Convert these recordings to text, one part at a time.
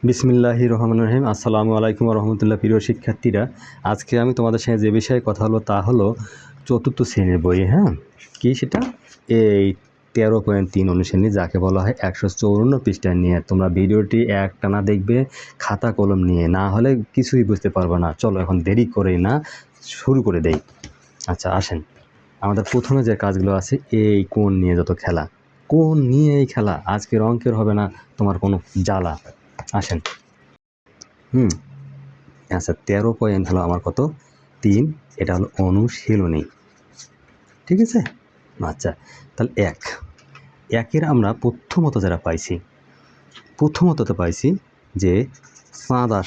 বিসমিল্লাহির রহমানির রহিম। আসসালামু আলাইকুম রহমতুল্লাহ। প্রিয় শিক্ষার্থীরা, আজকে আমি তোমাদের সাথে যে বিষয়ে কথা হলো তা হলো চতুর্থ শ্রেণীর বই। কি সেটা? এই 13.3 অনুশ্রেণী, যাকে বলা হয় 154 পৃষ্ঠায় নিয়ে। তোমরা ভিডিওটি একটানা দেখবে খাতা কলম নিয়ে, না হলে কিছুই বুঝতে পারবে না। চলো এখন দেরি করেই না শুরু করে দেই। আচ্ছা আসেন, আমাদের প্রথমে যে কাজগুলো আছে, এই কোণ নিয়ে যত খেলা, কোণ নিয়ে এই খেলা। আজকের অঙ্কের হবে না তোমার কোনো জ্বালা। আসেন। আচ্ছা 13 পয়েন্ট হলো আমার কত? 3। এটা হলো অনুশীলনী, ঠিক আছে? আচ্ছা তাহলে একের আমরা প্রথমত যারা পাইছি, প্রথমত পাইছি যে চাঁদার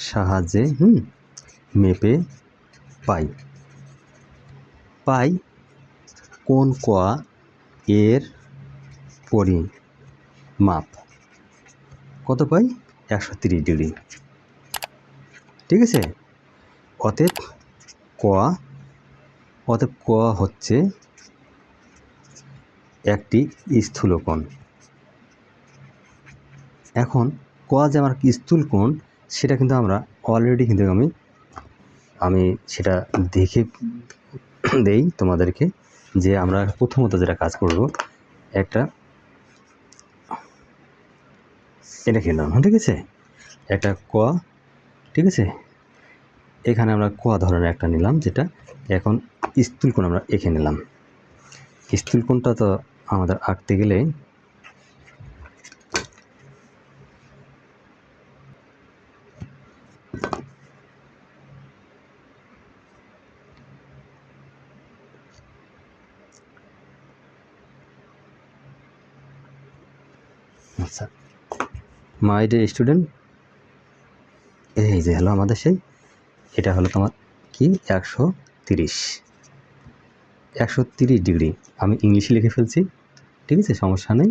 সাহায্যে মেপে পাই কোন ক এর পরিমাপ কত পাই? 130 ডিগ্রি, ঠিক আছে? অতএব ক হচ্ছে একটি স্থূলকোণ। এখন ক যে আমার স্থূল কোণ, সেটা কিন্তু আমরা অলরেডি কিন্তু আমি সেটা দেখে দেই তোমাদেরকে, যে আমরা প্রথমত যেটা কাজ করব, এটা খেলাম, ঠিক আছে? একটা ক, ঠিক আছে? এখানে আমরা ক ধরনের একটা নিলাম, যেটা এখন স্থূল কোণ আমরা এঁকে নিলাম। স্থূল কোণটা তো আমাদের আঁকতে গেলে আচ্ছা মাই ডিয়ার স্টুডেন্ট, এই যে হলো আমাদের সেই, এটা হলো তোমার কি 130 ডিগ্রি। আমি ইংলিশে লিখে ফেলছি, ঠিক আছে? সমস্যা নেই।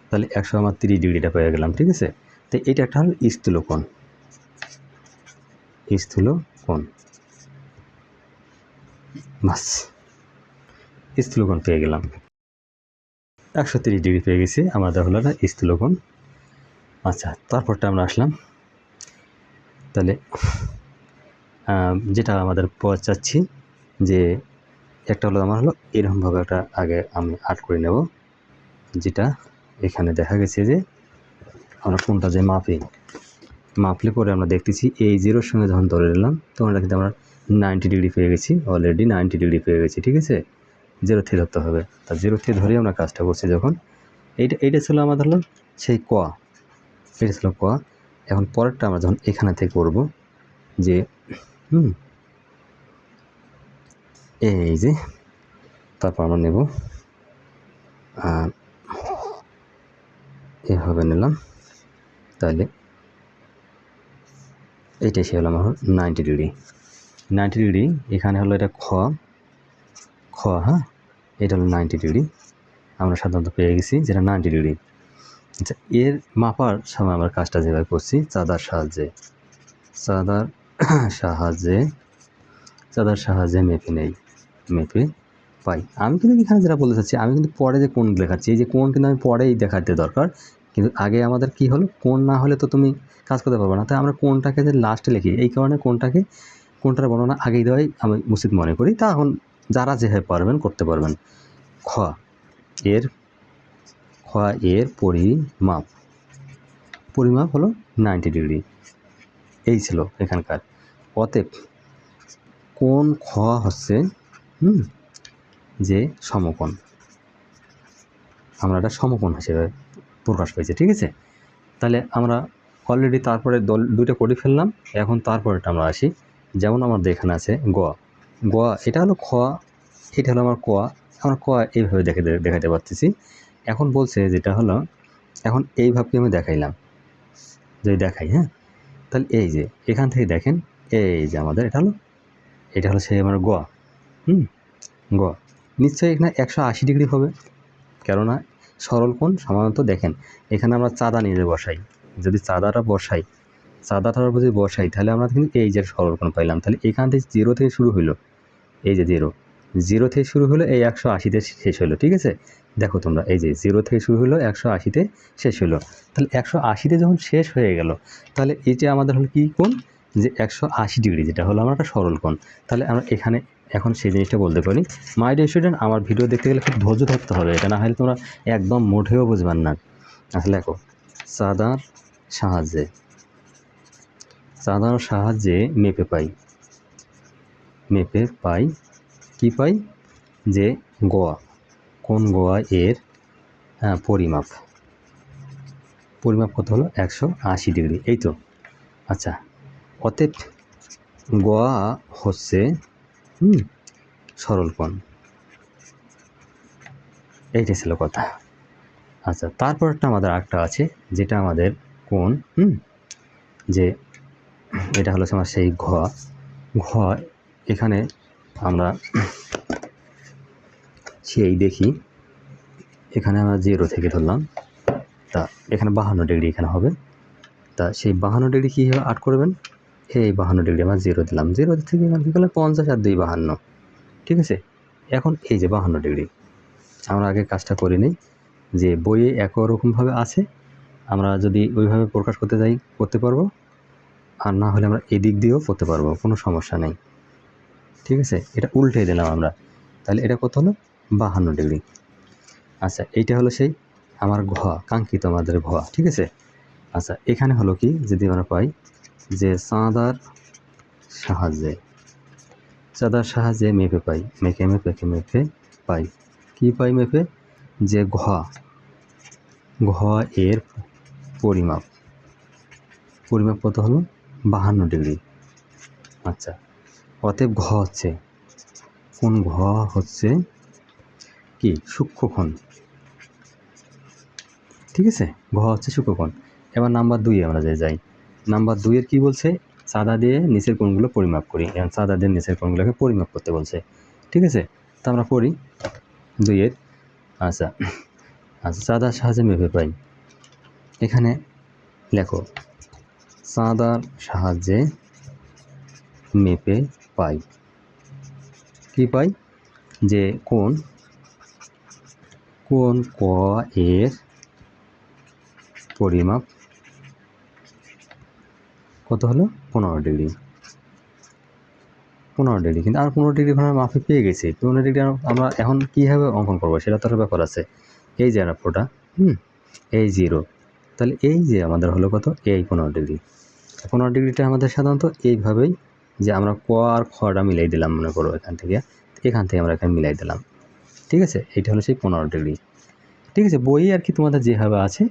তাহলে 130 ডিগ্রিটা পেয়ে গেলাম, ঠিক আছে? তো এটা একটা হলো স্থূলকোণ বাস, স্থূলকোণ পেয়ে গেলাম। 130 ডিগ্রি পেয়ে গেছি, আমাদের হলো না স্থূলকোণ। আচ্ছা তারপরটা আমরা আসলাম, তাহলে যেটা আমাদের পাওয়া চাচ্ছি, যে একটা হলো আমার হলো এরকমভাবে একটা আগে আমি আর্ট করে নেব, যেটা এখানে দেখা গেছে যে আমরা কোনটা যে মাপলে পরে আমরা দেখতেছি এই জিরোর সঙ্গে যখন ধরে নিলাম, তখন এটা কিন্তু আমরা 90 ডিগ্রি পেয়ে গেছি, অলরেডি 90 ডিগ্রি পেয়ে গেছি, ঠিক আছে? জিরো থেকে ধরতে হবে, তা জিরো থেকে ধরেই আমরা কাজটা করছি। যখন এইটা ছিল আমাদের হলো সেই ক, এটা ছিল ক। এখন পরেরটা আমরা যখন এখানে থেকে করব, যে এই যে, তারপর আমরা নেব এভাবে নিলাম, তাহলে এইটাই সে হলো আমার 90 ডিগ্রি। এখানে হলো এটা খ, এটা হলো 90 ডিগ্রি আমরা সাধারণত পেয়ে গেছি, যেটা 90 ডিগ্রি। আচ্ছা এর মাপার সময় আমরা কাজটা যেভাবে করছি, চাঁদার সাহায্যে মেপে পাই। আমি কিন্তু এখানে যেটা বলতে চাচ্ছি, আমি কিন্তু পরে যে কোণ দেখাচ্ছি, এই যে কোণ কিন্তু আমি পরেই দেখাতে দরকার, কিন্তু আগে আমাদের কি হলো, কোণ না হলে তো তুমি কাজ করতে পারবে না। তাই আমরা কোণটাকে যে লাস্টে লিখি, এই কারণে কোণটার বর্ণনা আগেই দেওয়াই আমি উচিত মনে করি। তা এখন যারা যেভাবে পারবেন করতে পারবেন। খ এর পরিমাপ হলো 90 ডিগ্রি, এই ছিল এখানকার। অতএব কোণ খ হচ্ছে যে সমকোণ, আমরা এটা সমকোণ হিসেবে প্রকাশ পেয়েছে, ঠিক আছে? তাহলে আমরা অলরেডি তারপরে দুটো করে ফেললাম। এখন তারপরেটা আমরা আসি, যেমন আমাদের এখানে আছে গ, এটা হলো খ, এটা হলো আমার ক। আমরা ক এইভাবে দেখাতে পারতেছি। এখন বলছে যেটা হলো, এখন এইভাবে আমি দেখাইলাম, যদি দেখাই, তাহলে এই যে এখান থেকে দেখেন, এই যে আমাদের এটা হলো সেই আমার গ। নিশ্চয়ই এখানে 180 ডিগ্রি হবে, কেননা সরল কোণ সাধারণত দেখেন এখানে আমরা চাঁদা নিয়ে বসাই, যদি চাঁদাটা বসাই তাহলে আমরা কিন্তু এই যে সরল কোণ পাইলাম। তাহলে এখান থেকে জিরো থেকে শুরু হইলো, এই যে জিরো থেকে শুরু হলো, এই 180তে শেষ হলো, ঠিক আছে? দেখো তোমরা এই যে 0 থেকে শুরু হলো 180-তে শেষ হলো। তাহলে 180-তে যখন শেষ হয়ে গেল তাহলে এটা আমাদের হলো কি কোণ, যে 180 ডিগ্রি, যেটা হলো আমার একটা সরল কোণ। তাহলে আমরা এখানে এখন সেই জিনিসটা বলতে পারি। মাই ডিয়ার স্টুডেন্ট, আমার ভিডিও দেখতে গেলে খুব ধৈর্য ধরতে হবে, এটা না হলে তোমরা একদম মোটেও বুঝবার না। আসলে দেখো, চাঁদার সাহায্যে মেপে পাই কি পাই, যে গোয়া, কোন গোয়া এর পরিমাপ কত হলো 180 ডিগ্রি, এই তো। আচ্ছা, অতএব গোয়া হচ্ছে সরল কোণ, এইটা ছিল কথা। আচ্ছা, তারপরটা আমাদের আরেকটা আছে, যেটা আমাদের কোণ, যে এটা হলো আমার সেই ঘ। এখানে আমরা সেই দেখি, এখানে আমরা 0 থেকে ধরলাম, তা এখানে 52 ডিগ্রি এখানে হবে। তা সেই 52 ডিগ্রি কীভাবে আট করবেন, এই 52 ডিগ্রি আমরা 0 দিলাম, 0 থেকে এখানে কী করলাম 50 আর 2 52, ঠিক আছে। এখন এই যে 52 ডিগ্রি, আমরা আগে কাজটা করে নিই, যে বইয়ে একরকমভাবে আছে, আমরা যদি ওইভাবে প্রকাশ করতে যাই করতে পারবো, আর না হলে আমরা এদিক দিয়েও করতে পারবো, কোনো সমস্যা নেই, ঠিক আছে। এটা উল্টে দিলাম আমরা, তাহলে এটা কত হলো 52 ডিগ্রি। আচ্ছা, এইটা হলো সেই আমার ঘ, কাঙ্ক্ষিত আমাদের ঘ, ঠিক আছে। আচ্ছা, এখানে হলো কি, যদি আমরা পাই যে চাঁদার সাহায্যে মেপে পাই, মেপে পাই কি পাই, মেপে, যে ঘ এর পরিমাপ কত হলো 52 ডিগ্রি। আচ্ছা, অতএব ঘ হচ্ছে কোন, ঘ হচ্ছে কি সূক্ষ্মকোণ, ঠিক আছে। ঘ হচ্ছে সূক্ষ্মকোণ। এবার নাম্বার 2 আমরা যাই। নাম্বার 2 এর কী বলছে, চাঁদা দিয়ে নিচের কোণগুলো পরিমাপ করি। এখন চাঁদা দিয়ে নিচের কোণগুলোকে পরিমাপ করতে বলছে, ঠিক আছে। তা আমরা করি 2 এর। আচ্ছা, চাঁদার সাহায্যে মেপে পাই, এখানে লেখো চাঁদার সাহায্যে মেপে পাই কি পাই, যে কোণ ক এর পরিমাপ কত হলো 15 ডিগ্রি। 15 ডিগ্রি, কিন্তু আর 15 ডিগ্রি আমরা মাপে পেয়ে গেছি। 15 ডিগ্রি আমরা এখন কীভাবে অঙ্কন করবো সেটা তো একটা ব্যাপার আছে। এই যে আরাপটা, এই 0, তাহলে এই যে আমাদের হলো কত, এই 15 ডিগ্রি। 15 ডিগ্রিটা আমাদের সাধারণত এইভাবেই, যে আমরা ক আর খটা মিলাই দিলাম, মনে করো এখান থেকে আমরা এখানে মিলাই দিলাম, ঠিক আছে। এইটা হলো সেই 15 ডিগ্রি, ঠিক আছে। বই আর কি তোমাদের যেভাবে আছে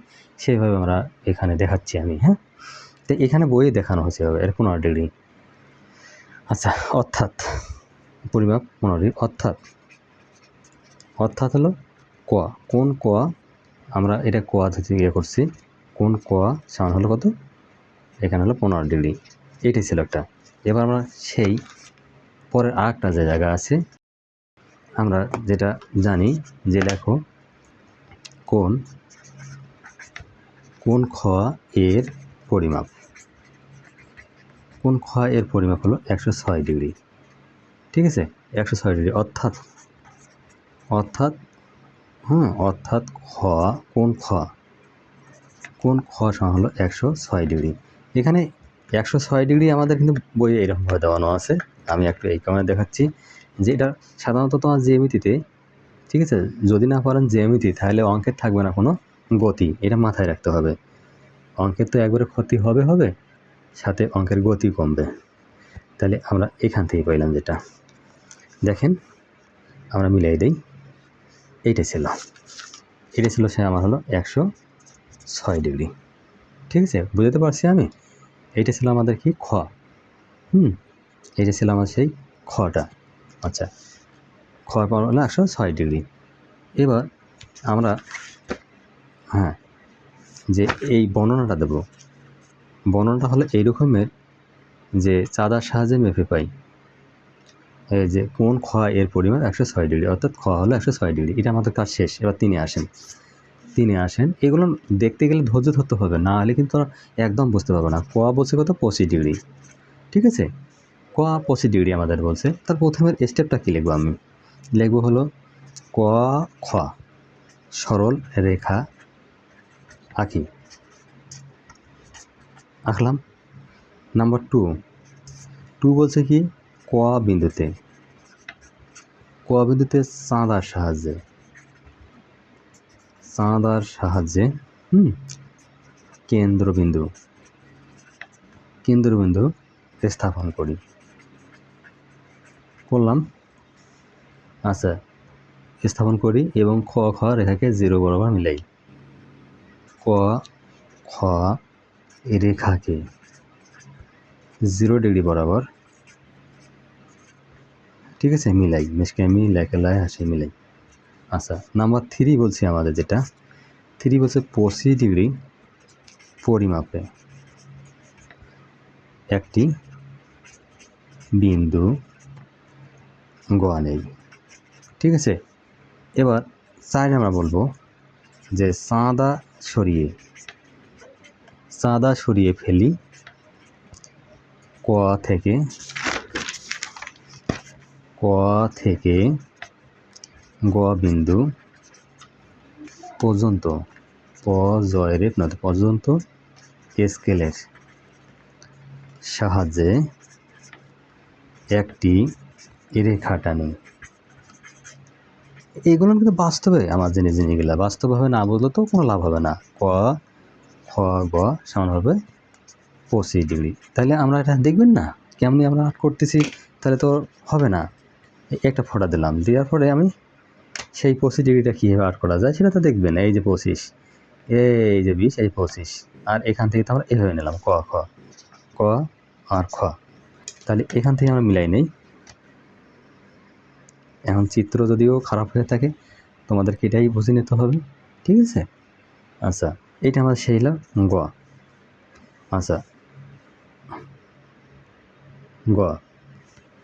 সেভাবে আমরা এখানে দেখাচ্ছি আমি, হ্যাঁ। তো এখানে বইয়ে দেখানো হচ্ছে এর 15 ডিগ্রি। আচ্ছা, অর্থাৎ পরিমাপ 15 ডিগ্রি, অর্থাৎ হলো ক, কোন ক, আমরা এটা ক থেকে করছি, কোন ক সমান হলো কত, এখানে হলো 15 ডিগ্রি, এইটাই ছিল একটা। এবার আমরা সেই পরের আরেকটা যে জায়গা আছে, আমরা যেটা জানি, যে লেখো কোন খ এর পরিমাপ, খ এর পরিমাপ হলো 106 ডিগ্রি, ঠিক আছে। 106 ডিগ্রি, অর্থাৎ কোন খ সমান হলো 106 ডিগ্রি। এখানে 106 ডিগ্রি আমাদের কিন্তু বইয়ে এরকমভাবে দেওয়ানো আছে। আমি একটু এই কারণে দেখাচ্ছি, যে এটা সাধারণত তোমার জ্যামিতিতে, ঠিক আছে, যদি না পারেন জ্যামিতি, তাহলে অঙ্কের থাকবে না কোনো গতি, এটা মাথায় রাখতে হবে। অঙ্কের তো একবারে ক্ষতি হবে, সাথে অঙ্কের গতি কমবে। তাহলে আমরা এখান থেকে পাইলাম, যেটা দেখেন আমরা মিলাই দিই, এইটা ছিল সে আমার হলো 106 ডিগ্রি, ঠিক আছে। বুঝতে পারছি আমি, এইটা ছিল আমাদের কি খ, এইটা ছিল আমার সেই খটা। আচ্ছা, খ পাওয়া হলো 106 ডিগ্রি। এবার আমরা যে এই বর্ণনাটা দেব, বর্ণনাটা হলো এই রকমের, যে চাঁদার সাহায্যে মেপে পাই, এই যে কোন খ এর পরিমাপ 106 ডিগ্রি, অর্থাৎ খ হলো 106 ডিগ্রি। এটা আমাদের কাজ শেষ। এবার তিনি আসেন। এগুলো দেখতে গেলে ধৈর্য ধরতে হবে, না হলে কিন্তু একদম বুঝতে পারবো না। ক বলছে কত, 25 ডিগ্রি, ঠিক আছে। ক 25 ডিগ্রি আমাদের বলছে। তার প্রথমের স্টেপটা কী লিখবো, আমি লিখবো হলো ক খ, সরল রেখা আঁকি, আঁকলাম। নাম্বার 2 বলছে কি ক বিন্দুতে চাঁদার সাহায্যে কেন্দ্রবিন্দু স্থাপন করলাম। আচ্ছা, স্থাপন করি এবং খ রেখাকে 0 বরাবর মিলাই। ক খ রেখাকে 0 ডিগ্রি বরাবর, ঠিক আছে, মিলাই। মেশকে আমি লেখালাই হাসি মিলাই। আচ্ছা, নাম্বার 3 বলছি আমাদের, যেটা 3 বলছে 25 ডিগ্রি পরিমাপে একটি বিন্দু গ নেই, ঠিক আছে। এবার 4 আমরা বলবো যে চাঁদা সরিয়ে ফেলি ক থেকে গ বিন্দু পর্যন্ত পর্যন্ত স্কেলের সাহায্যে একটি রেখা টানি। এগুলো কিন্তু বাস্তবে আমার জিনিসগুলো বাস্তবভাবে না বললে তো কোনো লাভ হবে না। ক খ গ সমান হবে 25 ডিগ্রি। তাহলে আমরা এটা দেখবেন না কেমনি আমরা আর্ট করতেছি, তাহলে তো হবে না। একটা ফোঁটা দিলাম, দেওয়ার পরে আমি সেই 25 ডিগ্রিটা কীভাবে আর্ট করা যায় সেটা তো দেখবেন। এই যে 25, এই যে 20, এই 25, আর এখান থেকে তো আমরা এভাবে নিলাম ক আর খ। তাহলে এখান থেকে আমরা মিলাই নেই। এখন চিত্র যদিও খারাপ হয়ে থাকে, তোমাদেরকে এটাই বুঝে নিতে হবে, ঠিক আছে। আচ্ছা, এইটা আমাদের সেই হলো গ। আচ্ছা, গ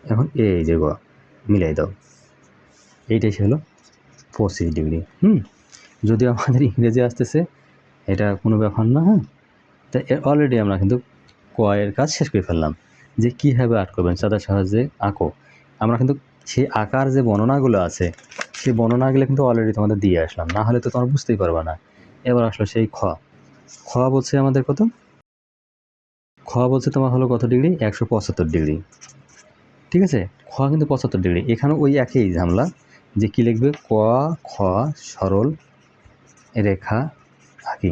এখন এই যে গ মিলাই দাও, এইটাই হলো 25 ডিগ্রি। যদিও আমাদের ইংরেজি আসতেছে, এটা কোনো ব্যাপার না। তাই অলরেডি আমরা কিন্তু ক এর কাজ শেষ করে ফেললাম, যে কীভাবে আর্ট করবেন চাঁদার সাহায্যে আঁকো। আমরা কিন্তু সেই আঁকার যে বর্ণনাগুলো আছে, সেই বর্ণনাগুলো কিন্তু অলরেডি তোমাদের দিয়ে আসলাম, না হলে তো তোমরা বুঝতেই পারবে না। এবার আসলো সেই খ বলছে আমাদের কত, খ বলছে তোমার হলো কত ডিগ্রি, 175 ডিগ্রি, ঠিক আছে। খ কিন্তু 75 ডিগ্রি। এখানে ওই একই ঝামেলা, যে কী লিখবে, ক খ সরল রেখা আঁকি,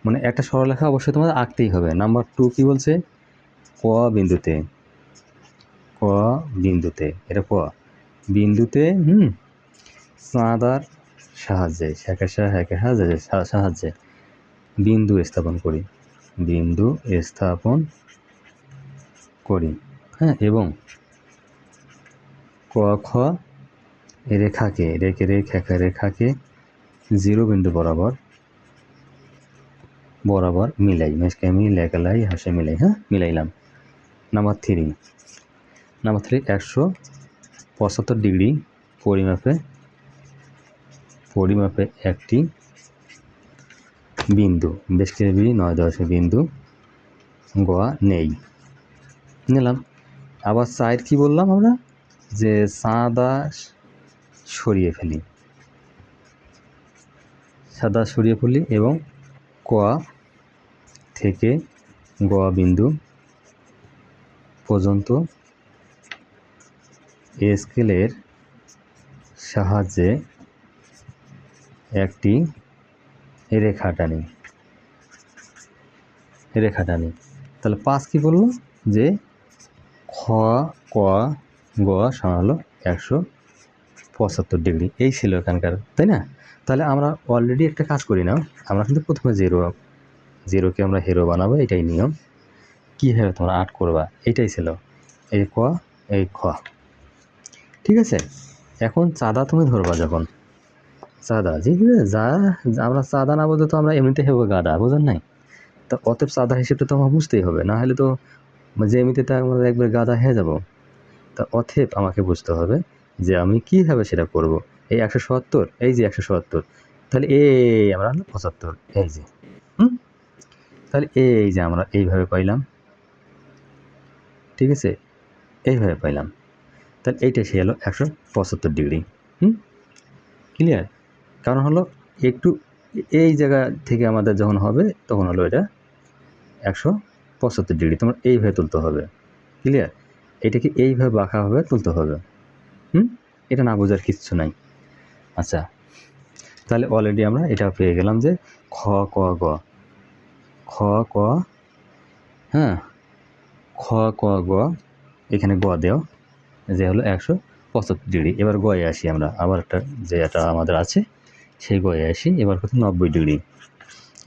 মানে একটা সরলরেখা অবশ্যই তোমাদের আঁকতেই হবে। নাম্বার 2 কি বলছে, ক বিন্দুতে এটা ক বিন্দুতে চাঁদার সাহায্যে বিন্দু স্থাপন করি, হ্যাঁ। এবং ক খ রেখাকে 0 বিন্দু বরাবর মিলাই। মেশকে আমি লেখালাই হাসে মিলাই, হ্যাঁ, মিলাইলাম। নাম্বার 3 175 ডিগ্রি পরিমাপে একটি বিন্দু, বেশ করে 9 বিন্দু গ নেই, নিলাম। আবার সাইড কি বললাম আমরা, যে চাঁদা সরিয়ে ফেলি এবং ক থেকে গ বিন্দু পর্যন্ত স্কেলের সাহায্যে একটি রেখা টানি। তাহলে 5 কি বললো, যে খ ক গ সমান হলো 175 ডিগ্রি। এই ছিল এখানকার, তাই না। তাহলে আমরা অলরেডি একটা কাজ করি না, আমরা কিন্তু প্রথমে জিরোকে আমরা হিরো বানাবো, এটাই নিয়ম। কীভাবে তোমরা আর্ট করবা এটাই ছিল, এই ক এই খ, ঠিক আছে। এখন চাঁদা তুমি ধরবা, যখন চাঁদা আমরা চাঁদা না বলতে তো আমরা এমনিতে হেবো গাদা, বোঝেন নাই। তো অতএব চাঁদা হিসেবটা তো আমার বুঝতেই হবে, না হলে তো যে এমনিতে তা আমরা একবার গাদা হয়ে যাব। তা অতএব আমাকে বুঝতে হবে যে আমি কীভাবে সেটা করব। এই 170, এই যে 170, তাহলে এই আমরা 75, এই যে তাহলে এই যে আমরা এইভাবে পাইলাম, ঠিক আছে, এইভাবে পাইলাম। তাহলে এইটা সে হলো 175 ডিগ্রি। ক্লিয়ার। কারণ হলো একটু এই জায়গা থেকে আমাদের যখন হবে তখন হলো এটা 175 ডিগ্রি। তোমার এইভাবে তুলতে হবে, ক্লিয়ার? এটাকে এইভাবে বাঁকাভাবে তুলতে হবে। এটা না বোঝার কিচ্ছু নাই। আচ্ছা, তাহলে অলরেডি আমরা এটা পেয়ে গেলাম যে খ ক গ, খ ক, হ্যাঁ, খ ক গ, এখানে গ দেও যে হলো 175 ডিগ্রি। এবার গয়ে আসি আমরা, আবার একটা যে এটা আমাদের আছে সেই গয়ে আসি। এবার হচ্ছে 90 ডিগ্রি।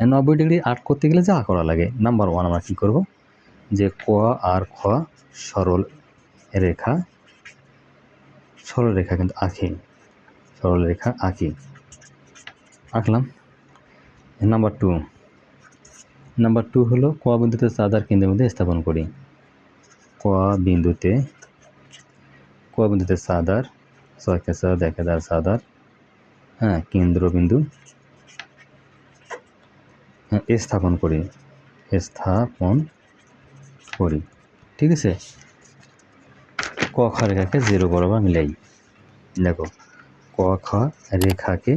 90 ডিগ্রি আর্ট করতে গেলে যা করা লাগে, নাম্বার 1 আমরা কী করব, যে ক আর খ সরল রেখা, সরল রেখা কিন্তু আঁকি, সরল রেখা আঁকি, আঁকলাম। নাম্বার টু হলো ক বিন্দুতে চাঁদার কেন্দ্রের মধ্যে স্থাপন করি। ক বিন্দুতে চাঁদার, ছয়কে চাঁদ একেদার চাঁদার, হ্যাঁ, কেন্দ্রবিন্দু স্থাপন করি, ঠিক আছে। ক খ রেখাকে 0 বরাবর মিলাই। দেখো, ক খ রেখাকে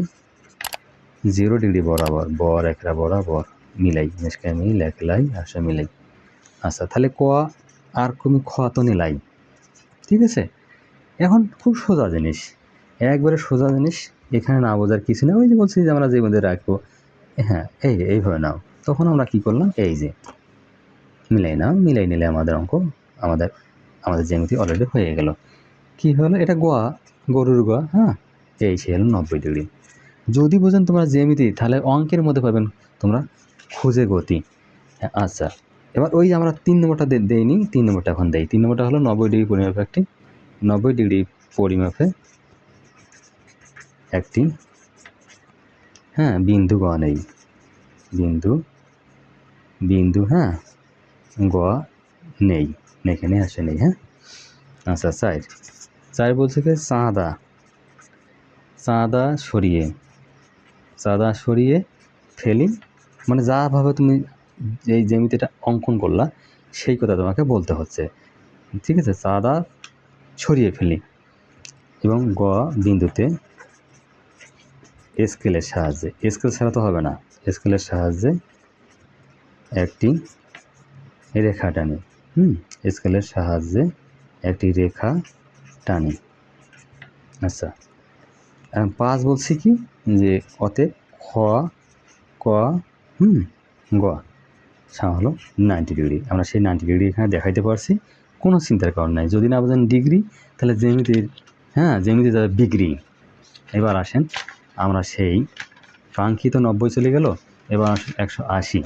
0 ডিগ্রি বরাবর, রেখা বরাবর মিলাই, মেশকে আমি লেখলাই আসা মিলাই। আচ্ছা, তাহলে ক আর তুমি খ তো নিলাই, ঠিক আছে। এখন খুব সোজা জিনিস, একবারে সোজা জিনিস, এখানে না বোঝার কিছু নেই। ওই যে বলছি যে আমরা যে মধ্যে রাখবো, হ্যাঁ, এইভাবে নাও। তখন আমরা কি করলাম, এই যে মিলাই নিলে আমাদের অঙ্ক, আমাদের জ্যামিতি অলরেডি হয়ে গেল। কি হলো, এটা গোয়া, গরুর গোয়া, হ্যাঁ, সে হলো 90 ডিগ্রি। যদি বোঝেন তোমরা জ্যামিতি, তাহলে অঙ্কের মধ্যে পাবেন তোমরা খুঁজে গতি। আচ্ছা, এবার ওই আমরা 3 নম্বরটা দেইনি, 3 নম্বরটা এখন দেই। 3 নম্বরটা হলো 90 ডিগ্রি পরিমাপে একটি, 90 ডিগ্রি পরিমাপে একটি, হ্যাঁ, বিন্দু গ নেই, বিন্দু হ্যাঁ, গ নেই, এখানে আসে নেই, হ্যাঁ। আচ্ছা, 4 বলছে কি চাঁদা সরিয়ে ফেলি, মানে যাভাবে তুমি এই জ্যামিতিটা অঙ্কন করলা সেই কথা তোমাকে বলতে হচ্ছে, ঠিক আছে। চাঁদা ছড়িয়ে ফেলি এবং গ বিন্দুতে স্কেলের সাহায্যে, স্কেল ছাড়া তো হবে না, স্কেলের সাহায্যে একটি রেখা টানি, স্কেলের সাহায্যে একটি রেখা টানি। আচ্ছা, 5 বলছি কি, যে অতএব খ ক গ হলো 90 ডিগ্রি। আমরা সেই 90 ডিগ্রি এখানে দেখাইতে পারছি, কোনো চিন্তার কারণ নাই। যদি না বোঝেন ডিগ্রি, তাহলে জ্যামিতির, হ্যাঁ, জ্যামিতি যাবে ডিগ্রি। এবার আসেন আমরা সেই কাঙ্ক্ষিত 90 চলে গেল, এবার 180,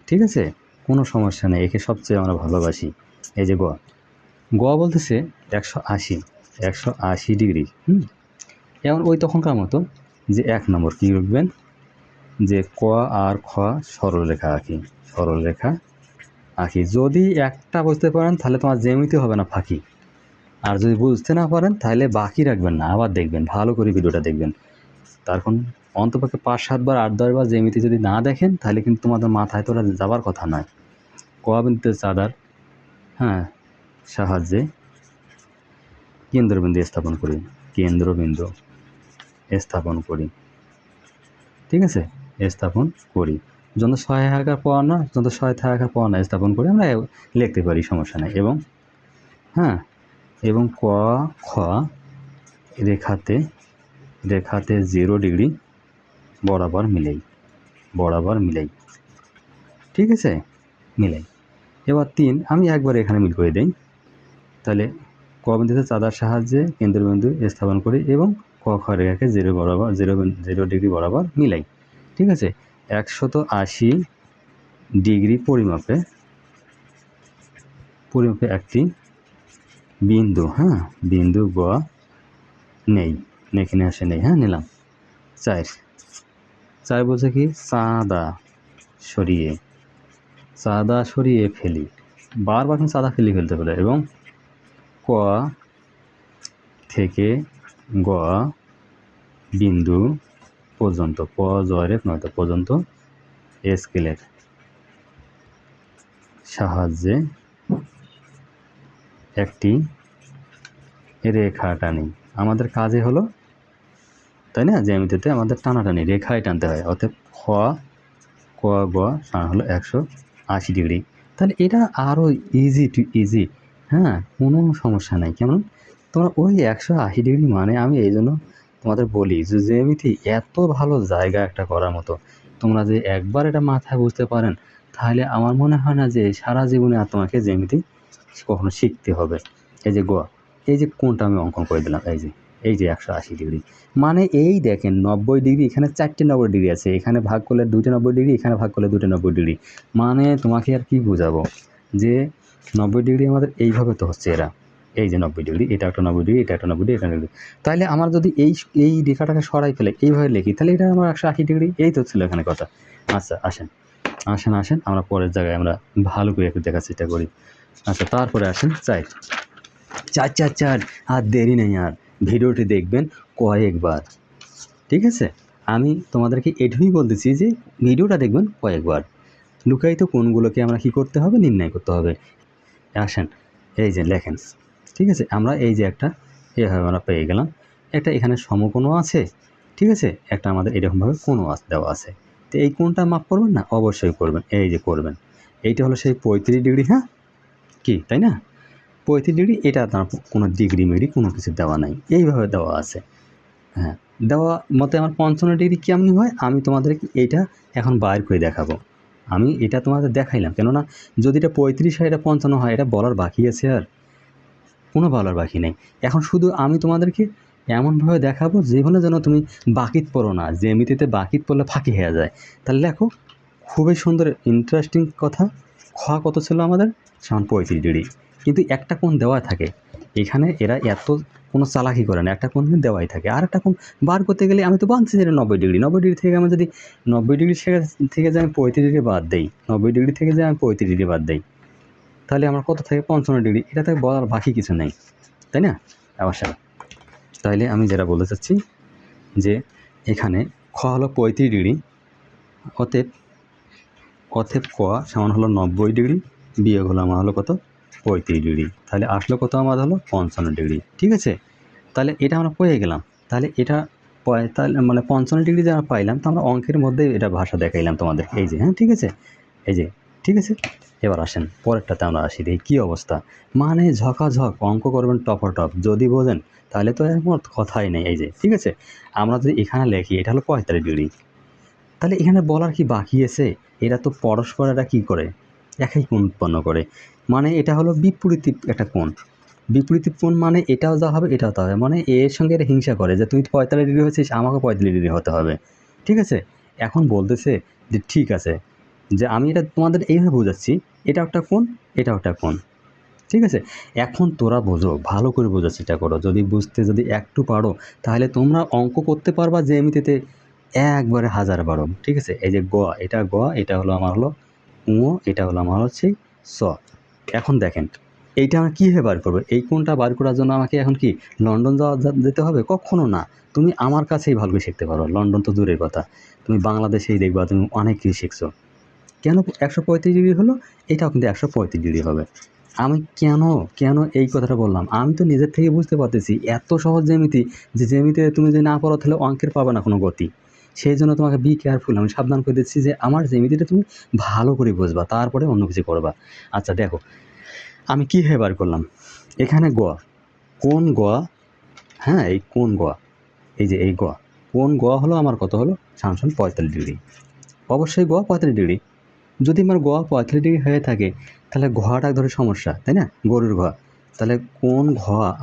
ঠিক আছে, কোনো সমস্যা নেই। একে সবচেয়ে আমরা ভালোবাসি। এই যে গ বলতেছে 180 ডিগ্রি। এখন ওই তখনকার মতো যে 1 নম্বর কী লিখবেন, যে ক আর খ সরল রেখা আঁকি। যদি একটা বুঝতে পারেন তাহলে তোমার জ্যামিতি হবে না ফাঁকি, আর যদি বুঝতে না পারেন তাহলে বাকি রাখবেন না, আবার দেখবেন, ভালো করে ভিডিওটা দেখবেন। তখন অন্তপক্ষে 5-7 বার 8-10 বার জ্যামিতি যদি না দেখেন, তাহলে কিন্তু তোমাদের মাথায় তোলা যাবার কথা নয়। ক বিন্দুতে চাঁদার, হ্যাঁ, সাহায্যে কেন্দ্রবিন্দু স্থাপন করি, ঠিক আছে, স্থাপন করি। যন্ত্র সহায়কার পাওয়া না, স্থাপন করে আমরা লিখতে পারি, সমস্যা নেই। এবং হ্যাঁ, এবং ক খ রেখাতে 0 ডিগ্রি বরাবর মিলাই, ঠিক আছে, মিলাই। এবার 3 আমি একবার এখানে মিল করে দিই। তাহলে ক বিন্দুতে চাঁদার সাহায্যে কেন্দ্রবিন্দু স্থাপন করি এবং ক খ রেখাকে 0 ডিগ্রি বরাবর মিলাই, ঠিক আছে। 180 ডিগ্রি পরিমাপে একটি বিন্দু, হ্যাঁ, বিন্দু গ নেই, এখানে আসে নেই, হ্যাঁ, নিলাম। 4 বলছে কি, চাঁদা সরিয়ে ফেলি, বারবার কিন্তু চাঁদা ফেলতে পারে। এবং ক থেকে গ বিন্দু পর্যন্ত, পর্যন্ত স্কেলের সাহায্যে একটি রেখা টানি। আমাদের কাজে হলো তাই না? জ্যামিতিতে আমাদের টানাটানি রেখায় টানতে হয়। অতএব খ ক গ সমান হলো 180 ডিগ্রি। তাহলে এটা আরও ইজি টু ইজি, হ্যাঁ, কোনো সমস্যা নাই। কেমন? তোমরা ওই 180 ডিগ্রি মানে আমি এই জন্য তোমাদের বলি যে জ্যামিতি এত ভালো জায়গা একটা করার মতো। তোমরা যে একবার এটা মাথায় বুঝতে পারেন, তাহলে আমার মনে হয় না যে সারা জীবনে আর তোমাকে জ্যামিতি কখনো শিখতে হবে। এই যে গ, এই যে কোণটা আমি অঙ্কন করে দিলাম, এই যে 180 ডিগ্রি মানে এই দেখেন 90 ডিগ্রি, এখানে 4টে 90 ডিগ্রি আছে, এখানে ভাগ করলে 2টে 90 ডিগ্রি, এখানে ভাগ করলে 2টে 90 ডিগ্রি। মানে তোমাকে আর কি বোঝাবো যে 90 ডিগ্রি আমাদের এইভাবে তো হচ্ছে এরা, এই যে 90 ডিগ্রি, এটা একটা 90 ডিগ্রি, এটা একটা 90 ডিগ্রি, এটা 90 ডিগ্রি। তাহলে আমার যদি এই রেখাটাকে সরাই ফেলে এইভাবে লিখি, তাহলে এটা আমার 180 ডিগ্রি। এই তো ছিল এখানে কথা। আচ্ছা আসেন আমরা পরের জায়গায় আমরা ভালো করে একটু দেখার চেষ্টা করি। আচ্ছা তারপরে আসেন চার, আর দেরি নেই আর, ভিডিওটি দেখবেন কয়েকবার, ঠিক আছে? আমি তোমাদেরকে এটুকুই বলতেছি যে ভিডিওটা দেখবেন কয়েকবার। লুকায়িত কোণগুলোকে আমরা কী করতে হবে? নির্ণয় করতে হবে। আসেন এই যে লেখেন, ঠিক আছে? আমরা এই যে একটা এভাবে আমরা পেয়ে গেলাম, একটা এখানে সমকোণও আছে, ঠিক আছে? একটা আমাদের এরকমভাবে কোণও দেওয়া আছে। তো এই কোণটা মাপ করবেন না? অবশ্যই করবেন, এই যে করবেন। এইটা হলো সেই 35 ডিগ্রি, হ্যাঁ কি তাই না? 35 ডিগ্রি, এটা তার কোনো ডিগ্রি মিগ্রি কোনো কিছু দেওয়া নাই, এইভাবে দেওয়া আছে। হ্যাঁ, দেওয়া মতে আমার 55 ডিগ্রি কেমনি হয় আমি তোমাদেরকে এইটা এখন বাইর করে দেখাবো। আমি এটা তোমাদের দেখাইলাম, কেননা যদি এটা 35 হয়, এটা 55 হয়, এটা বলার বাকি আছে? আর কোনো বলার বাকি নেই। এখন শুধু আমি তোমাদেরকে এমনভাবে দেখাবো যেখানে যেন তুমি বাকিত পড়ো না, জ্যামিতিতে বাকিত পড়লে ফাঁকি হয়ে যায়। তাহলে দেখো, খুবই সুন্দর ইন্টারেস্টিং কথা। খ কত ছিল আমাদের? সমান 35 ডিগ্রি, কিন্তু একটা কোণ দেওয়া থাকে। এখানে এরা এত কোনো চালাকি করে না, একটা কোণ কিন্তু দেওয়াই থাকে। আর একটা কোণ বার করতে গেলে আমি তো বানছি যে 90 ডিগ্রি, 90 ডিগ্রি থেকে আমি যদি 90 ডিগ্রি থেকে যে আমি 35 ডিগ্রি বাদ দেই, 90 ডিগ্রি থেকে যে আমি 35 ডিগ্রি বাদ দেই, তাহলে আমার কত থাকে? 55 ডিগ্রি। এটাতে বলার বাকি কিছু নেই, তাই না? অবশ্যই। তাইলে আমি যেটা বলতে চাচ্ছি যে এখানে খ হলো 35 ডিগ্রি, অতএব ক সমান হলো 90 ডিগ্রি, বিয়োগ হলো আমার হলো কত? 35 ডিগ্রি। তাহলে আসলো কত আমার হলো? 55 ডিগ্রি, ঠিক আছে? তাহলে এটা আমরা পেয়ে গেলাম। তাহলে এটা তাহলে মানে 55 ডিগ্রি যে আমরা পাইলাম, তো আমরা অঙ্কের মধ্যে এটা ভাষা দেখাইলাম তোমাদের, এই যে, হ্যাঁ ঠিক আছে? এই যে, ঠিক আছে? এবার আসেন পরেরটাতে আমরা আসি, দেখি কী অবস্থা। মানে ঝকাঝক অঙ্ক করবেন টপ, যদি বোঝেন তাহলে তো এর কোনো কথাই নেই। এই যে, ঠিক আছে? আমরা যদি এখানে লিখি এটা হলো 45 ডিগ্রি, তাহলে এখানে বলার কি বাকি আছে? এরা তো পরস্পর এরা কী করে? একই কোণ উৎপন্ন করে। মানে এটা হলো বিপরীত একটা কোণ। বিপরীত কোণ মানে এটাও যা হবে এটাও তা হবে। মানে এর সঙ্গে এটা হিংসা করে যে তুই 45 ডিগ্রি হয়েছিস, আমাকেও 45 ডিগ্রি হতে হবে, ঠিক আছে? এখন বলতেছে যে ঠিক আছে, যে আমি এটা তোমাদের এইভাবে বোঝাচ্ছি, এটাও একটা কোণ, এটাও একটা কোণ, ঠিক আছে? এখন তোরা বোঝো, ভালো করে বোঝার চেষ্টা করো। যদি একটু পারো, তাহলে তোমরা অঙ্ক করতে পারবা জ্যামিতিতে একবারে 1000 ঠিক আছে? এই যে এটা হলো আমার হলো ঙ, এটা হলো আমার হচ্ছে ছ। এখন দেখেন এইটা আমরা কীভাবে বার করবো? এই কোণটা বার করার জন্য আমাকে এখন কি লন্ডন যেতে হবে? কখনো না। তুমি আমার কাছেই ভালো করে শিখতে পারো। লন্ডন তো দূরের কথা, তুমি বাংলাদেশেই দেখবা তুমি অনেক কিছু শিখছো। কেন 135 ডিগ্রি হলো? এটাও কিন্তু 135 ডিগ্রি হবে। আমি কেন এই কথাটা বললাম? আমি তো নিজের থেকে বুঝতে পারতেছি এত সহজ জ্যামিতি, যে জ্যামিতিতে তুমি যদি না পারো তাহলে অঙ্কের পাবে না কোনো গতি। সেই জন্য তোমাকে বি কেয়ারফুল, আমি সাবধান করে দিচ্ছি যে আমার জ্যামিতিটা তুমি ভালো করে বুঝবা, তারপরে অন্য কিছু করবা। আচ্ছা দেখো, আমি কীভাবে বার করলাম? এখানে কোণ হ্যাঁ, এই কোণ এই যে এই কোণ হলো আমার কত হলো? সমান 45 ডিগ্রি। অবশ্যই 45 ডিগ্রি। যদি আমার 45 ডিগ্রি হয়ে থাকে, তাহলে ঘটা ধরে সমস্যা, তাই না? গরুর তাহলে কোন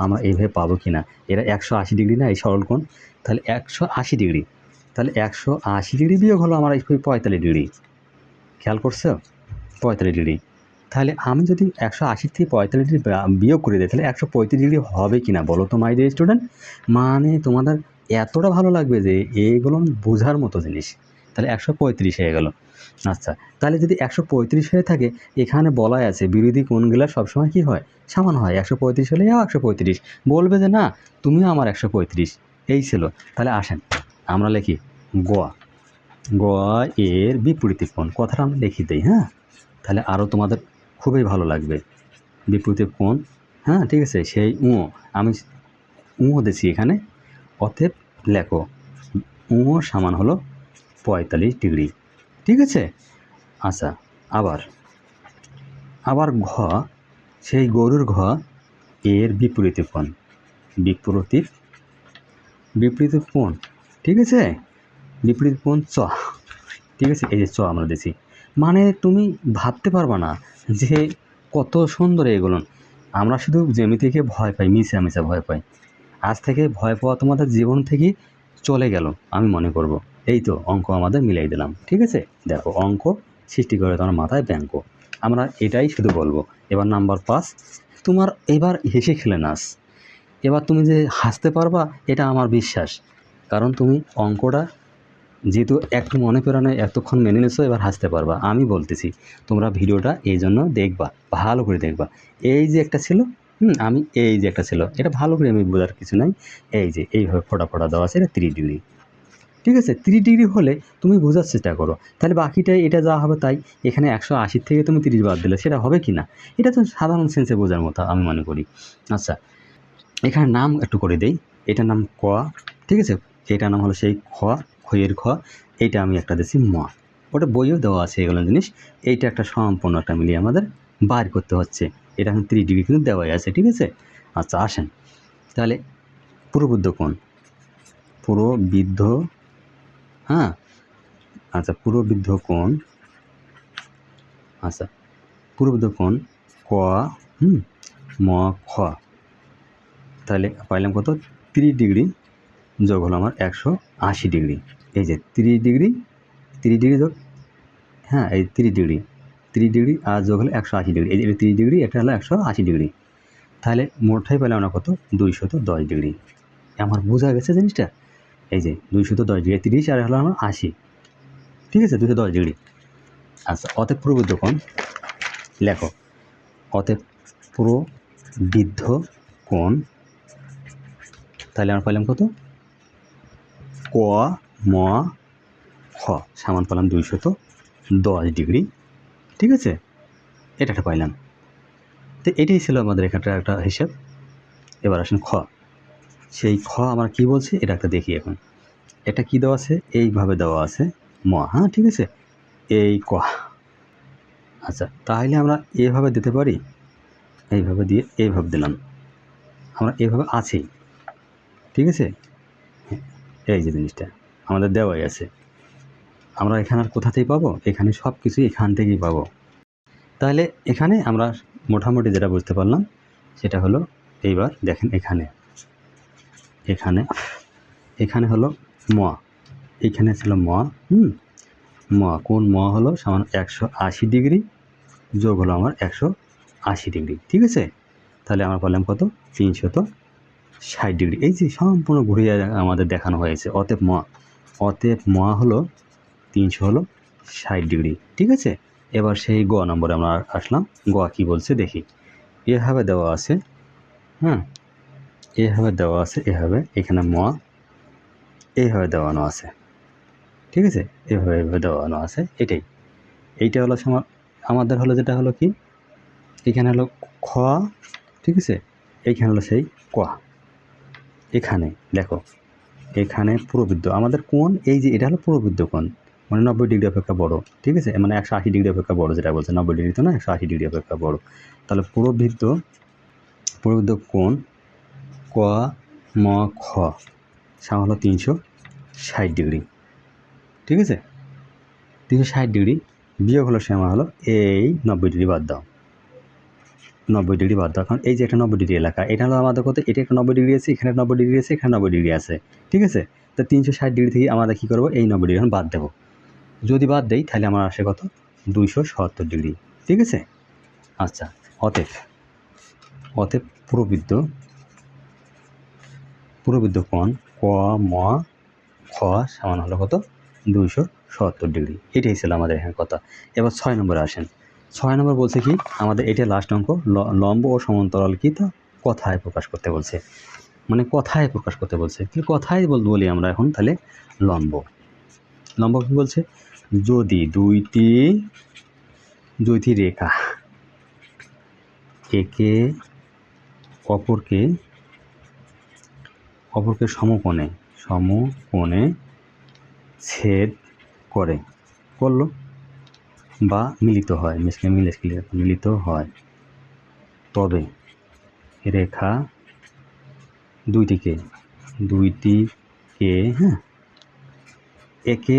আমরা এইভাবে পাবো কি না? এরা 180 ডিগ্রি না, এই সরল কোণ? তাহলে 180 ডিগ্রি। তাহলে 180 ডিগ্রি বিয়োগ হলো আমার এই 45 ডিগ্রি। খেয়াল করছো? 45 ডিগ্রি। তাহলে আমি যদি 180 থেকে 45 ডিগ্রি বিয়োগ করে দিই, তাহলে 135 ডিগ্রি হবে কি না বলো তো মাই ডিয়ার স্টুডেন্ট? মানে তোমাদের এতটা ভালো লাগবে যে এইগুলো বোঝার মতো জিনিস। তাহলে 135 হয়ে গেল। আচ্ছা, তাহলে যদি 135 হয়ে থাকে, এখানে বলাই আছে বিরোধী কোণগুলো সবসময় কী হয়? সমান হয়। 135 হলে 135 বলবে যে না, তুমিও আমার 135, এই ছিল। তাহলে আসেন আমরা লিখি গ এর বিপরীত কোণ, কথাটা আমরা লিখে দিই, হ্যাঁ? তাহলে আরও তোমাদের খুবই ভালো লাগবে। বিপরীত কোণ, হ্যাঁ ঠিক আছে? সেই আমি দিচ্ছি এখানে, অতএব লেখো ও সমান হলো 45 ডিগ্রি। ঠিক আছে। আচ্ছা, আবার ঘ, সেই গরুর ঘ এর বিপরীত কোণ, বিপরীত কোণ। ঠিক আছে, বিপরীত কোণ চ। ঠিক আছে, এই যে চ আমরা দিছি, মানে তুমি ভাবতে পারবা না যে কত সুন্দর এগুলো। আমরা শুধু জ্যামিতিকে ভয় পাই, মিশা ভয় পাই। আজ থেকে ভয় পাওয়া তোমাদের জীবন থেকে চলে গেল আমি মনে করব। এই তো অঙ্ক আমাদের মিলাই দিলাম। ঠিক আছে, দেখো অঙ্ক সৃষ্টি করে তোমার মাথায় ব্যাঙ্ক। আমরা এটাই শুধু বলবো। এবার নাম্বার 5, তোমার এবার হেসে খেলে নাচ। এবার তুমি যে হাসতে পারবা এটা আমার বিশ্বাস, কারণ তুমি অঙ্কটা যেহেতু একটু মনে প্রাণে এতক্ষণ মেনে নিছো, এবার হাসতে পারবা। আমি বলতেছি তোমরা ভিডিওটা এই জন্য দেখবা, ভালো করে দেখবা। এই যে একটা ছিল, আমি এই যে একটা ছিল, এটা ভালো করে আমি বোঝার কিছু নাই। এই যে এইভাবে ফোটা দেওয়া আছে, এটা 30 ডিগ্রি। ঠিক আছে, 30 ডিগ্রি হলে তুমি বোঝার চেষ্টা করো, তাহলে বাকিটা এটা যা হবে তাই। এখানে 180 থেকে তুমি 30 বাদ দিলে সেটা হবে কি না, এটা তো সাধারণ সেন্সে বোঝার মতো আমি মনে করি। আচ্ছা, এখানে নাম একটু করে দেই। এটার নাম ক। ঠিক আছে, এটার নাম হলো সেই খয়ের খ। এইটা আমি একটা দিচ্ছি ম। ওটা বইও দেওয়া আছে এগুলো জিনিস। এইটা একটা সম্পূর্ণ একটা মিলিয়ে আমাদের বার করতে হচ্ছে। এটা এখন 30 ডিগ্রি কিন্তু দেওয়াই আছে। ঠিক আছে। আচ্ছা আসেন তাহলে পুরবৃদ্ধ কোণ, পুরবৃদ্ধ, হ্যাঁ, আচ্ছা পুরবৃদ্ধ কোণ, আচ্ছা পুরবৃদ্ধ কোণ ক ম খ, তাহলে পাইলাম কত, 30 ডিগ্রি যোগ হলো আমার 180 ডিগ্রি। এই যে 30 ডিগ্রি যোগ, হ্যাঁ এই 30 ডিগ্রি আর যোগ হলো 180 ডিগ্রি। এই যে 30 ডিগ্রি, এটা হলো 180 ডিগ্রি। তাহলে মোটটাই পেলাম না কত, 210 ডিগ্রি। আমার বোঝা গেছে জিনিসটা। এই যে 210 ডিগ্রি, 30 আর হলো আমার 80। ঠিক আছে, 210 ডিগ্রি। আচ্ছা, অতএব প্রবৃদ্ধ কোণ লেখো, অতএব প্রবৃদ্ধ কোণ, তাহলে আমরা পেলাম কত, ক ম খ সমান পেলাম 210 ডিগ্রি। ঠিক আছে, এটা একটা পাইলাম। তো এটাই ছিল আমাদের এখানটা একটা হিসাব। এবার আসেন খ। সেই খ আমরা কি বলছি এটা একটা দেখি এখন। এটা কি দেওয়া আছে, এইভাবে দেওয়া আছে ম, হ্যাঁ ঠিক আছে, এই ক। আচ্ছা, তাহলে আমরা এভাবে দিতে পারি, এইভাবে দিয়ে এইভাবে দিলাম, আমরা এভাবে আছেই। ঠিক আছে, এই যে জিনিসটা আমাদের দেওয়াই আছে। আমরা এখানে আর কোথাতেই পাবো, এখানে সব কিছু এখান থেকেই পাবো। তাহলে এখানে আমরা মোটামুটি যেটা বুঝতে পারলাম সেটা হলো, এইবার দেখেন এখানে হলো ম, এইখানে ছিল ম, ম কোন ম হলো সমান 180 ডিগ্রি যোগ হলো আমার 180 ডিগ্রি। ঠিক আছে, তাহলে আমরা পেলাম কত, 360 ডিগ্রি। এই যে সম্পূর্ণ ঘুরিয়ে আমাদের দেখানো হয়েছে। অতএব ম হলো 360 ডিগ্রি। ঠিক আছে, এবার সেই গ নম্বরে আমরা আসলাম। গ কি বলছে দেখি। এভাবে দেওয়া আছে, এভাবে দেওয়া আছে, এভাবে এখানে ম এইভাবে দেওয়ানো আছে। ঠিক আছে, এভাবে দেওয়ানো আছে। এইটা হলো আমাদের হলো যেটা হলো কি, এখানে হলো খ। ঠিক আছে, এইখানে হলো সেই ক। এখানে দেখো, এখানে প্রবৃদ্ধ আমাদের কোণ, এই যে এটা হলো প্রবৃদ্ধ কোণ, মানে 90 ডিগ্রি অপেক্ষা বড়। ঠিক আছে, মানে 180 ডিগ্রি অপেক্ষা বড় যেটা বলছে, 90 ডিগ্রি তো না, 180 ডিগ্রি অপেক্ষা বড়। তাহলে প্রবৃদ্ধ কোণ ক ম খ সমান হলো 360 ডিগ্রি। ঠিক আছে, 360 ডিগ্রি বিয়োগ হলো সমান হলো এই 90 ডিগ্রি বাদ দাও, 90 ডিগ্রি বাদ দাও। কারণ এই যে একটা 90 ডিগ্রি এলাকা, এটা হলো আমাদের কত, এটা একটা 90 ডিগ্রি আছে, এখানে 90 ডিগ্রি আছে, এখানে 90 ডিগ্রি আছে। ঠিক আছে, তো 360 ডিগ্রি থেকে আমাদের কী করবো, এই 90 ডিগ্রি এখন বাদ দেবো। যদি বাদ দেই তাহলে আমার আসে কত, 270 ডিগ্রি। ঠিক আছে। আচ্ছা, অতএব প্রবৃদ্ধ কোণ ক ম খ সমান হলো কত, 270 ডিগ্রি। এটাই ছিল আমাদের এখানে কথা। এবার 6 নম্বরে আসেন। 6 নম্বর বলছে কি, আমাদের এটা লাস্ট অঙ্ক, লম্ব ও সমান্তরাল কি তা কথায় প্রকাশ করতে বলছে, মানে কথায় প্রকাশ করতে বলছে। কি কথায় বলি আমরা এখন, তাহলে লম্ব কি বলছে, যদি দুইটি রেখা একে অপরকে সমকোণে ছেদ করলো বা মিলিত হয়, মিলিত হয়, তবে রেখা দুইটিকে হ্যাঁ একে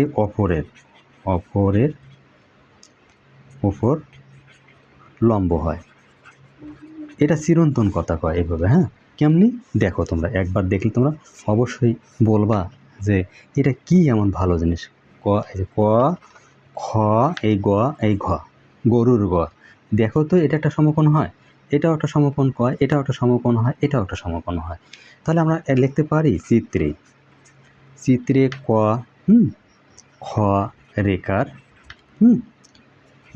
অপরের উপর লম্ব হয়। এটা চিরন্তন কথা কয় এভাবে। হ্যাঁ, কেমনি দেখো, তোমরা একবার দেখলে তোমরা অবশ্যই বলবা যে এটা কি এমন ভালো জিনিস। এই যে ক, খ, এই গ, এই ঘ, গরুর গ, দেখো তো এটা একটা সমকোণ হয়, এটাও একটা সমকোণ কয়, এটাও একটা সমকোণ হয়, এটাও একটা সমকোণ হয়। তাহলে আমরা লিখতে পারি চিত্রে ক খ রেখার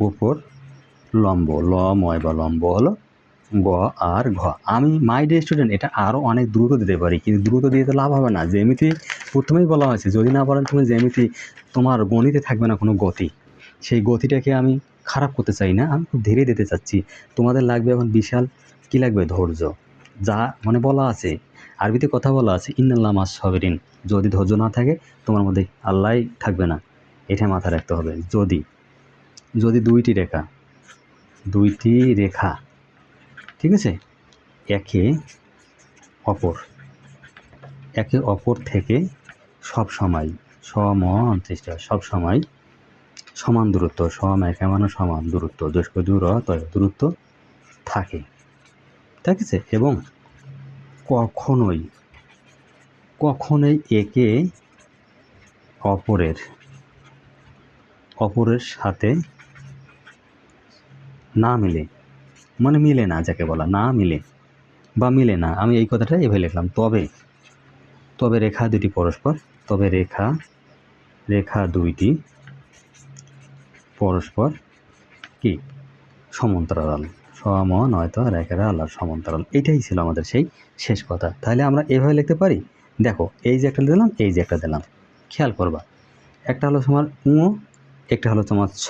উপর লম্ব, লময় বা লম্ব হলো গ আর ঘ। আমি মাই ডিয়ার স্টুডেন্ট এটা আরও অনেক দ্রুত দিতে পারি, কিন্তু দ্রুত দিয়ে তো লাভ হবে না। জ্যামিতি প্রথমেই বলা হয়েছে, যদি না বলেন তুমি জ্যামিতি, তোমার গণিতে থাকবে না কোনো গতি। সেই গতিটাকে আমি খারাপ করতে চাই না, আমি খুব ধীরে দিতে চাচ্ছি। তোমাদের লাগবে এখন বিশাল কী লাগবে, ধৈর্য। যা মানে বলা আছে, আরবিতে কথা বলা আছে, ইন্নাল্লাহ মাস সাবিরিন, যদি ধৈর্য না থাকে তোমার মধ্যে আল্লাহ থাকবে না। এটা মাথায় রাখতে হবে। যদি দুইটি রেখা ঠিক আছে একে অপর থেকে সবসময় সমান দূরত্ব, সমান দূরত্ব, দূরত্ব থাকে, ঠিক আছে, এবং কখনোই একে অপরের সাথে না মিলে, মানে মিলে না, যাকে বলা না মিলে বা মিলে না, আমি এই কথাটা এভাবে লিখলাম। তবে রেখা দুটি পরস্পর কি সমান্তরাল, নয়তো রেখার আল্লাহর সমান্তরাল। এটাই ছিল আমাদের সেই শেষ কথা। তাহলে আমরা এভাবে লিখতে পারি। দেখো, এই যে একটা দিলাম, এই যে একটা দিলাম, খেয়াল করবা, একটা হলো তোমার একটা হলো তোমার ছ,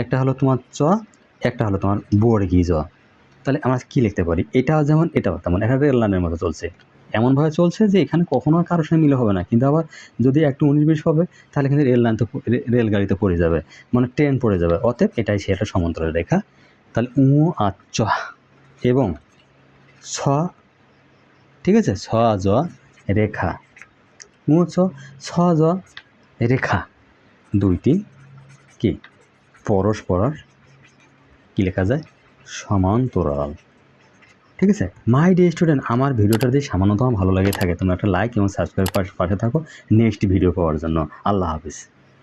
একটা হলো তোমার চ, একটা হলো তোমার বর্গী জ। তাহলে আমরা কি লিখতে পারি, এটাও যেমন এটাও তেমন, একটা রেল লাইনের মতো চলছে, এমনভাবে চলছে যে এখানে কখনো কারোর সঙ্গে মিলে হবে না। কিন্তু আবার যদি একটু 19-20 হবে, তাহলে কিন্তু রেলগাড়িতে পড়ে যাবে, মানে ট্রেন পড়ে যাবে। অতএব এটাই সে একটা সমান্তরাল রেখা। তাহলে আর চ এবং ছ, ঠিক আছে, ছ জ রেখা, ছ জ রেখা দুইটি কি পরস্পর কি লেখা যায়, সমান্তরাল। ঠিক আছে মাই ডিয়ার স্টুডেন্ট, আমার ভিডিওটা যদি সামান্যতম ভালো লাগে থাকে, তোমরা একটা লাইক এবং সাবস্ক্রাইব পাশে থাকো নেক্সট ভিডিও পাওয়ার জন্য। আল্লাহ হাফিজ।